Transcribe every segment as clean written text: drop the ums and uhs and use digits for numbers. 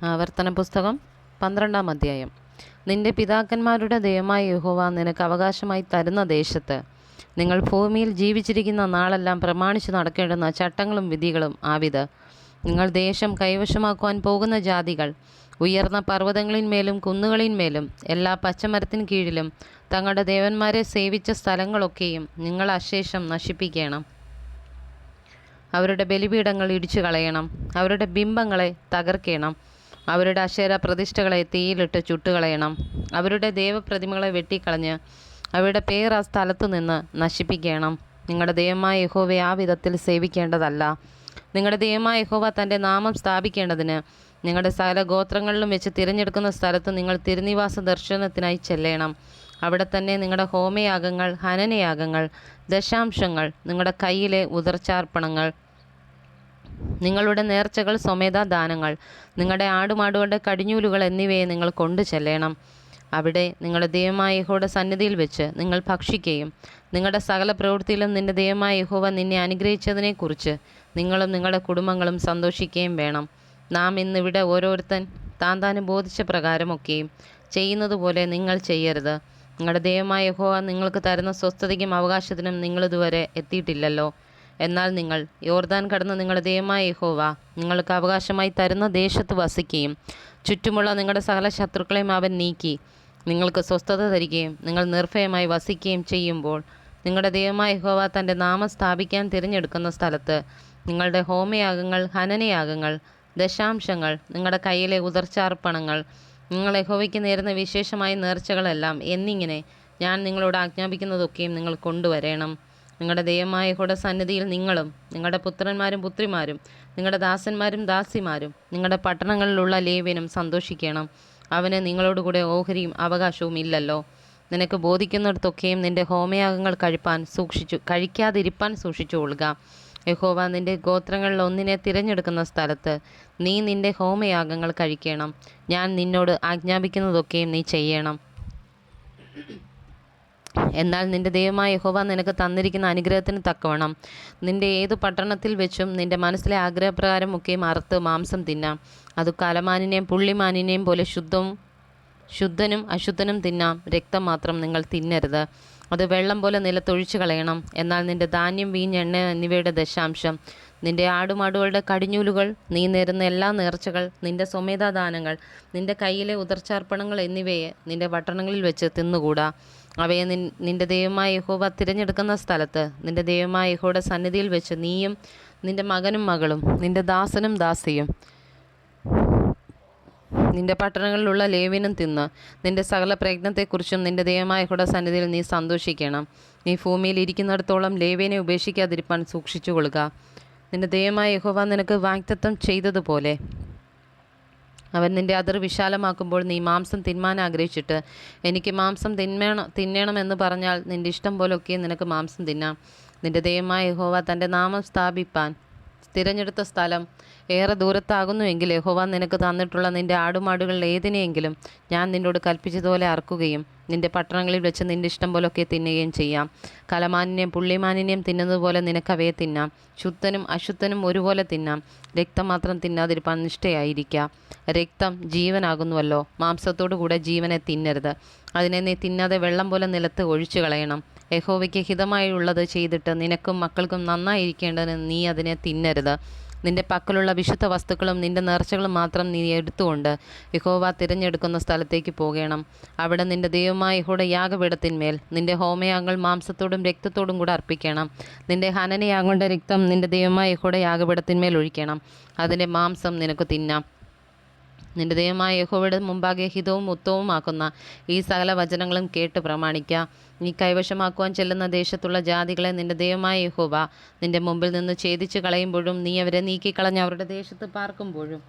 ആവർത്തന പുസ്തകം 12-ാം അധ്യായം. നിന്റെ പിതാക്കന്മാരുടെ ദൈവമായ യഹോവ നിനക്ക് അവകാശമായി തരുന്ന ദേശത്ത് നിങ്ങൾ ഭൂമിയിൽ ജീവിച്ചിരിക്കുന്ന നാളെല്ലാം പ്രമാണിച്ചു നടക്കേണ്ടുന്ന ചട്ടങ്ങളും വിധികളും ആവിത്. നിങ്ങൾ ദേശം കൈവശമാക്കുവാൻ പോകുന്ന ജാതികൾ ഉയർന്ന പർവ്വതങ്ങളിന്മേലും കുന്നുകളിന്മേലും എല്ലാ പച്ചമരത്തിന് കീഴിലും തങ്ങളുടെ ദേവന്മാരെ സേവിച്ച സ്ഥലങ്ങളൊക്കെയും നിങ്ങൾ അശേഷം നശിപ്പിക്കണം. അവരുടെ ബലിപീഠങ്ങൾ ഇടിച്ചു കളയണം. അവരുടെ ബിംബങ്ങളെ തകർക്കണം. അവരുടെ അശേര പ്രതിഷ്ഠകളെ തീയിലിട്ട് ചുട്ടുകളയണം. അവരുടെ ദേവപ്രതിമകളെ വെട്ടിക്കളഞ്ഞ് അവരുടെ പേർ ആ സ്ഥലത്തു നിന്ന് നശിപ്പിക്കണം. നിങ്ങളുടെ ദൈവമായ യഹോവയെ ആ വിധത്തിൽ സേവിക്കേണ്ടതല്ല. നിങ്ങളുടെ ദൈവമായ യഹോവ തൻ്റെ നാമം സ്ഥാപിക്കേണ്ടതിന് നിങ്ങളുടെ സകല ഗോത്രങ്ങളിലും വെച്ച് തിരഞ്ഞെടുക്കുന്ന സ്ഥലത്ത് നിങ്ങൾ തിരുനിവാസ ദർശനത്തിനായി ചെല്ലണം. അവിടെ തന്നെ നിങ്ങളുടെ ഹോമയാഗങ്ങൾ, ഹനനയാഗങ്ങൾ, ദശാംശങ്ങൾ, നിങ്ങളുടെ കയ്യിലെ ഉദർച്ചാർപ്പണങ്ങൾ, നിങ്ങളുടെ നേർച്ചകൾ, സ്വമേധാദാനങ്ങൾ, നിങ്ങളുടെ ആടുമാടുകളുടെ കടിഞ്ഞൂലുകൾ എന്നിവയെ നിങ്ങൾ കൊണ്ടു ചെല്ലണം. അവിടെ നിങ്ങളുടെ ദൈവമായ യഹോവയുടെ സന്നിധിയിൽ വെച്ച് നിങ്ങൾ ഭക്ഷിക്കുകയും നിങ്ങളുടെ സകല പ്രവൃത്തിയിലും നിന്റെ ദൈവമായ യഹോവ നിന്നെ അനുഗ്രഹിച്ചതിനെക്കുറിച്ച് നിങ്ങളും നിങ്ങളുടെ കുടുംബങ്ങളും സന്തോഷിക്കുകയും വേണം. നാം ഇന്നിവിടെ ഓരോരുത്തൻ താൻ ബോധിച്ച പ്രകാരമൊക്കെയും ചെയ്യുന്നത് പോലെ നിങ്ങൾ ചെയ്യരുത്. നിങ്ങളുടെ ദൈവമായ യഹോവ നിങ്ങൾക്ക് തരുന്ന സ്വസ്ഥതയ്ക്കും അവകാശത്തിനും നിങ്ങളിതുവരെ എത്തിയിട്ടില്ലല്ലോ. എന്നാൽ നിങ്ങൾ യോർദാൻ കടന്ന് നിങ്ങളുടെ ദൈവമായ യഹോവ നിങ്ങൾക്ക് അവകാശമായി തരുന്ന ദേശത്ത് വസിക്കുകയും ചുറ്റുമുള്ള നിങ്ങളുടെ സകല ശത്രുക്കളെയും അവൻ നീക്കി നിങ്ങൾക്ക് സ്വസ്ഥത തരികയും നിങ്ങൾ നിർഭയമായി വസിക്കുകയും ചെയ്യുമ്പോൾ നിങ്ങളുടെ ദൈവമായ യഹോവ തൻ്റെ നാമം സ്ഥാപിക്കാൻ തിരഞ്ഞെടുക്കുന്ന സ്ഥലത്ത് നിങ്ങളുടെ ഹോമയാഗങ്ങൾ, ഹനനയാഗങ്ങൾ, ദശാംശങ്ങൾ, നിങ്ങളുടെ കയ്യിലെ ഉദർച്ചാർപ്പണങ്ങൾ, നിങ്ങൾ യഹോവയ്ക്ക് നേരുന്ന വിശേഷമായ നേർച്ചകളെല്ലാം എന്നിങ്ങനെ ഞാൻ നിങ്ങളോട് ആജ്ഞാപിക്കുന്നതൊക്കെയും നിങ്ങൾ കൊണ്ടുവരണം. നിങ്ങളുടെ ദൈവമായ യഹോവയുടെ സന്നിധിയിൽ നിങ്ങളും നിങ്ങളുടെ പുത്രന്മാരും പുത്രിമാരും നിങ്ങളുടെ ദാസന്മാരും ദാസിമാരും നിങ്ങളുടെ പട്ടണങ്ങളിലുള്ള ലേവ്യനും സന്തോഷിക്കണം. അവന് നിങ്ങളോടുകൂടെ ഓഹരിയും അവകാശവും ഇല്ലല്ലോ. നിനക്ക് ബോധിക്കുന്നിടത്തൊക്കെയും നിന്റെ ഹോമയാഗങ്ങൾ കഴിക്കാതിരിപ്പാൻ സൂക്ഷിച്ചുകൊള്ളുക. യഹോവ നിന്റെ ഗോത്രങ്ങളിൽ ഒന്നിനെ തിരഞ്ഞെടുക്കുന്ന സ്ഥലത്ത് നീ നിന്റെ ഹോമയാഗങ്ങൾ കഴിക്കണം. ഞാൻ നിന്നോട് ആജ്ഞാപിക്കുന്നതൊക്കെയും നീ ചെയ്യണം. എന്നാൽ നിന്റെ ദൈവമായ യഹോവ നിനക്ക് തന്നിരിക്കുന്ന അനുഗ്രഹത്തിന് തക്കവണ്ണം നിന്റെ ഏതു പട്ടണത്തിൽ വെച്ചും നിന്റെ മനസ്സിലെ ആഗ്രഹപ്രകാരം ഒക്കെയും അറുത്ത് മാംസം തിന്നാം. അത് കലമാനിനെയും പുള്ളിമാനിനെയും പോലെ ശുദ്ധനും അശുദ്ധനും തിന്നാം. രക്തം മാത്രം നിങ്ങൾ തിന്നരുത്. അത് വെള്ളം പോലെ നിലത്തൊഴിച്ചു കളയണം. എന്നാൽ നിന്റെ ധാന്യം, വീഞ്ഞ്, എണ്ണ എന്നിവയുടെ ദശാംശം, നിന്റെ ആടുമാടുകളുടെ കടിഞ്ഞൂലുകൾ, നീ നേരുന്ന എല്ലാ നേർച്ചകൾ, നിന്റെ സ്വമേധാദാനങ്ങൾ, നിന്റെ കയ്യിലെ ഉദർച്ചാർപ്പണങ്ങൾ എന്നിവയെ നിന്റെ പട്ടണങ്ങളിൽ വെച്ച് തിന്നുകൂടാ. അവയെ നിന്റെ ദൈവമായ യഹോവ തിരഞ്ഞെടുക്കുന്ന സ്ഥലത്ത് നിന്റെ ദൈവമായ യഹോവയുടെ സന്നിധിയിൽ വെച്ച് നീയും നിന്റെ മകനും മകളും നിന്റെ ദാസനും ദാസിയും നിന്റെ പട്ടണങ്ങളിലുള്ള ലേവ്യനും തിന്ന് നിന്റെ സകല പ്രയത്നത്തെക്കുറിച്ചും നിന്റെ ദൈവമായ യഹോവയുടെ സന്നിധിയിൽ നീ സന്തോഷിക്കണം. നീ ഭൂമിയിൽ ഇരിക്കുന്നിടത്തോളം ലേവ്യനെ ഉപേക്ഷിക്കാതിരിപ്പാൻ സൂക്ഷിച്ചുകൊള്ളുക. നിന്റെ ദൈവമായ യഹോവ നിനക്ക് വാഗ്ദത്തം ചെയ്തതുപോലെ അവൻ നിന്റെ അതിർ വിശാലമാക്കുമ്പോൾ നീ മാംസം തിന്മാൻ ആഗ്രഹിച്ചിട്ട് എനിക്ക് മാംസം തിന്നണമെന്ന് പറഞ്ഞാൽ നിന്റെ ഇഷ്ടം പോലൊക്കെ നിനക്ക് മാംസം തിന്നാം. നിന്റെ ദൈവമായ യഹോവ തൻ്റെ നാമം സ്ഥാപിപ്പാൻ തിരഞ്ഞെടുത്ത സ്ഥലം ഏറെ ദൂരത്താകുന്നുവെങ്കിൽ യഹോവ നിനക്ക് തന്നിട്ടുള്ള നിന്റെ ആടുമാടുകളിൽ ഏതിനെയെങ്കിലും ഞാൻ നിന്നോട് കൽപ്പിച്ചതുപോലെ അറുക്കുകയും നിന്റെ പട്ടണങ്ങളിൽ വെച്ച് നിന്റെ ഇഷ്ടം പോലൊക്കെ തിന്നുകയും ചെയ്യാം. കലമാനിനെയും പുള്ളിമാനിനെയും തിന്നുന്നത് പോലെ നിനക്കവയെ തിന്നാം. ശുദ്ധനും അശുദ്ധനും ഒരുപോലെ തിന്നാം. രക്തം മാത്രം തിന്നാതിരിപ്പാൻ നിഷ്ഠയായിരിക്കുക. രക്തം ജീവനാകുന്നുവല്ലോ. മാംസത്തോടു കൂടെ ജീവനെ തിന്നരുത്. അതിനെ നീ തിന്നാതെ വെള്ളം പോലെ നിലത്ത് ഒഴിച്ചു കളയണം. യഹോവയ്ക്ക് ഹിതമായുള്ളത് ചെയ്തിട്ട് നിനക്കും മക്കൾക്കും നന്നായിരിക്കേണ്ടതിന് നീ അതിനെ തിന്നരുത്. നിന്റെ പക്കലുള്ള വിശുദ്ധ വസ്തുക്കളും നിന്റെ നേർച്ചകളും മാത്രം നീ എടുത്തുകൊണ്ട് യഹോവ തിരഞ്ഞെടുക്കുന്ന സ്ഥലത്തേക്ക് പോകണം. അവിടെ നിന്റെ ദൈവമായ യഹോവയുടെ യാഗപീഠത്തിന്മേൽ നിന്റെ ഹോമയാഗങ്ങൾ മാംസത്തോടും രക്തത്തോടും കൂടെ അർപ്പിക്കണം. നിന്റെ ഹനനയാഗങ്ങളുടെ രക്തം നിന്റെ ദൈവമായ യഹോവയുടെ യാഗപീഠത്തിന്മേൽ ഒഴിക്കണം. അതിൻ്റെ മാംസം നിനക്ക് തിന്നാം. നിന്റെ ദൈവമായ യഹോവയുടെ മുമ്പാകെ ഹിതവും ഉത്തമവുമാക്കുന്ന ഈ സകല വചനങ്ങളും കേട്ട് പ്രമാണിക്കുക. നീ കൈവശമാക്കുവാൻ ചെല്ലുന്ന ദേശത്തുള്ള ജാതികളെ നിന്റെ ദൈവമായ യഹോവ നിന്റെ മുമ്പിൽ നിന്ന് ഛേദിച്ചു കളയുമ്പോഴും നീ അവരെ നീക്കിക്കളഞ്ഞ് അവരുടെ ദേശത്ത് പാർക്കുമ്പോഴും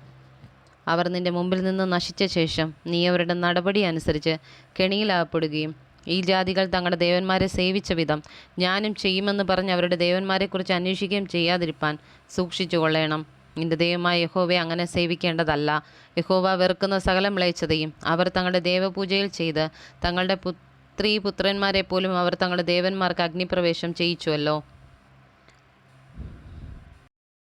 അവർ നിന്റെ മുമ്പിൽ നിന്ന് നശിച്ച ശേഷം നീ അവരുടെ നടപടി അനുസരിച്ച് കെണിയിലാകപ്പെടുകയും ഈ ജാതികൾ തങ്ങളുടെ ദേവന്മാരെ സേവിച്ച വിധം ഞാനും ചെയ്യുമെന്ന് പറഞ്ഞ് അവരുടെ ദേവന്മാരെക്കുറിച്ച് അന്വേഷിക്കുകയും ചെയ്യാതിരിപ്പാൻ സൂക്ഷിച്ചു കൊള്ളണം. നിന്റെ ദൈവമായ യഹോവയെ അങ്ങനെ സേവിക്കേണ്ടതല്ല. യഹോവ വെറുക്കുന്ന സകല മ്ലേച്ഛതയും അവർ തങ്ങളുടെ ദേവപൂജയിൽ ചെയ്ത് തങ്ങളുടെ പുത്രീ പുത്രന്മാരെ പോലും അവർ തങ്ങളുടെ ദേവന്മാർക്ക് അഗ്നിപ്രവേശം ചെയ്യിച്ചുവല്ലോ.